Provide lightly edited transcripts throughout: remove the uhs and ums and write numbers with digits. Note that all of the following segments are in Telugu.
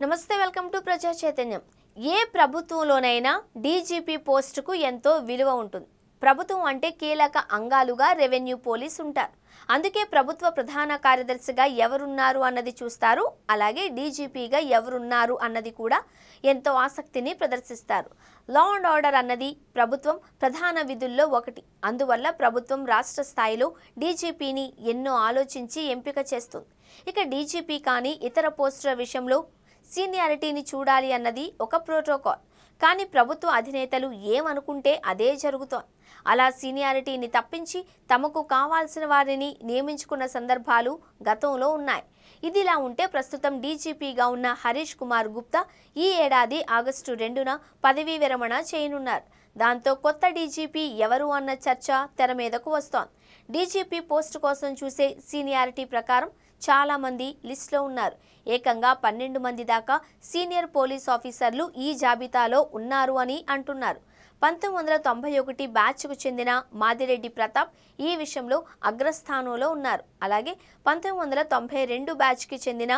నమస్తే, వెల్కమ్ టు ప్రజా చైతన్యం. ఏ ప్రభుత్వంలోనైనా డీజీపీ పోస్టుకు ఎంతో విలువ ఉంటుంది. ప్రభుత్వం అంటే కీలక అంగాలుగా రెవెన్యూ పోలీస్ ఉంటారు. అందుకే ప్రభుత్వ ప్రధాన కార్యదర్శిగా ఎవరున్నారు అన్నది చూస్తారు. అలాగే డీజీపీగా ఎవరున్నారు అన్నది కూడా ఎంతో ఆసక్తిని ప్రదర్శిస్తారు. లా అండ్ ఆర్డర్ అన్నది ప్రభుత్వం ప్రధాన విధుల్లో ఒకటి. అందువల్ల ప్రభుత్వం రాష్ట్ర స్థాయిలో డీజీపీని ఎన్నో ఆలోచించి ఎంపిక చేస్తుంది. ఇక డీజీపీ కానీ ఇతర పోస్టుల విషయంలో సీనియారిటీని చూడాలి అన్నది ఒక ప్రోటోకాల్. కానీ ప్రభుత్వ అధినేతలు ఏమనుకుంటే అదే జరుగుతోంది. అలా సీనియారిటీని తప్పించి తమకు కావాల్సిన వారిని నియమించుకున్న సందర్భాలు గతంలో ఉన్నాయి. ఇదిలా ఉంటే ప్రస్తుతం డీజీపీగా ఉన్న హరీష్ కుమార్ గుప్తా ఈ ఏడాది ఆగస్టు 2న పదవీ విరమణ చేయనున్నారు. దాంతో కొత్త డీజీపీ ఎవరు అన్న చర్చ తెర మీదకు వస్తోంది. డీజీపీ పోస్టు కోసం చూసే సీనియారిటీ ప్రకారం చాలా మంది లిస్టులో ఉన్నారు. ఏకంగా 12 మంది దాకా సీనియర్ పోలీస్ ఆఫీసర్లు ఈ జాబితాలో ఉన్నారు అని అంటున్నారు. 1991 బ్యాచ్కు చెందిన మాదిరెడ్డి ప్రతాప్ ఈ విషయంలో అగ్రస్థానంలో ఉన్నారు. అలాగే 1992 బ్యాచ్కి చెందిన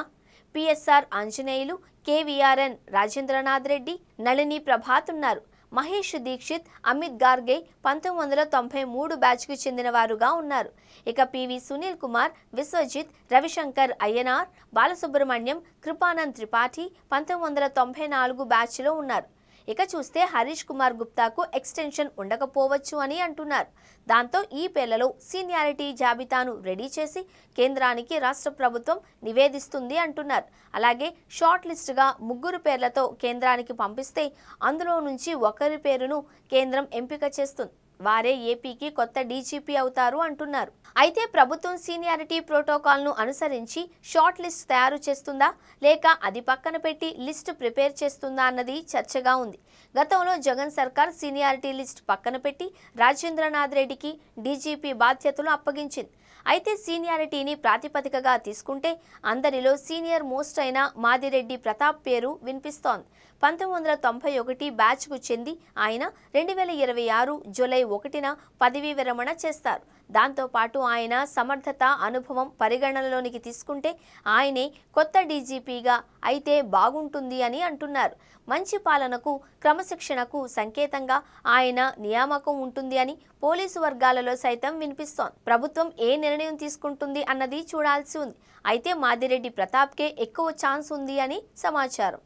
పిఎస్ఆర్ ఆంజనేయులు, కేవీఆర్ఎన్ రాజేంద్రనాథ్ రెడ్డి, నళిని ప్రభాత్ ఉన్నారు. మహేష్ దీక్షిత్, అమిత్ గార్గే 1993 బ్యాచ్కి చెందిన వారుగా ఉన్నారు. ఇక పివి సునీల్ కుమార్, విశ్వజిత్, రవిశంకర్ అయ్యనార్, బాలసుబ్రహ్మణ్యం, కృపానంద్ త్రిపాఠి 1994 బ్యాచ్లో ఉన్నారు. ఇక చూస్తే హరీష్ కుమార్ గుప్తాకు ఎక్స్టెన్షన్ ఉండకపోవచ్చు అని అంటున్నారు. దాంతో ఈ పేర్లలో సీనియారిటీ జాబితాను రెడీ చేసి కేంద్రానికి రాష్ట్ర ప్రభుత్వం నివేదిస్తుంది అంటున్నారు. అలాగే షార్ట్ లిస్టుగా 3 పేర్లతో కేంద్రానికి పంపిస్తే అందులో నుంచి ఒకరి పేరును కేంద్రం ఎంపిక చేస్తుంది. వారే ఏపీకి కొత్త డీజీపీ అవుతారు అంటున్నారు. అయితే ప్రభుత్వం సీనియారిటీ ప్రోటోకాల్ను అనుసరించి షార్ట్ లిస్ట్ తయారు చేస్తుందా, లేక అది పక్కన పెట్టి లిస్ట్ ప్రిపేర్ చేస్తుందా అన్నది చర్చగా ఉంది. గతంలో జగన్ సర్కార్ సీనియారిటీ లిస్ట్ పక్కన పెట్టి రాజేంద్రనాథ్ రెడ్డికి డీజీపీ బాధ్యతలు అప్పగించింది. అయితే సీనియారిటీని ప్రాతిపదికగా తీసుకుంటే అందరిలో సీనియర్ మోస్ట్ అయిన మాదిరెడ్డి ప్రతాప్ పేరు వినిపిస్తోంది. 1991 బ్యాచ్కు చెంది ఆయన 2026 జూలై 1న పదవీ విరమణ చేస్తారు. దాంతోపాటు ఆయన సమర్థత, అనుభవం పరిగణనలోనికి తీసుకుంటే ఆయనే కొత్త డీజీపీగా అయితే బాగుంటుంది అని అంటున్నారు. మంచి పాలనకు, క్రమశిక్షణకు సంకేతంగా ఆయన నియామకం ఉంటుంది అని పోలీసు వర్గాలలో సైతం వినిపిస్తోంది. ప్రభుత్వం ఏ నిర్ణయం తీసుకుంటుంది అన్నది చూడాల్సి ఉంది. అయితే మాదిరెడ్డి ప్రతాప్కే ఎక్కువ ఛాన్స్ ఉంది అని సమాచారం.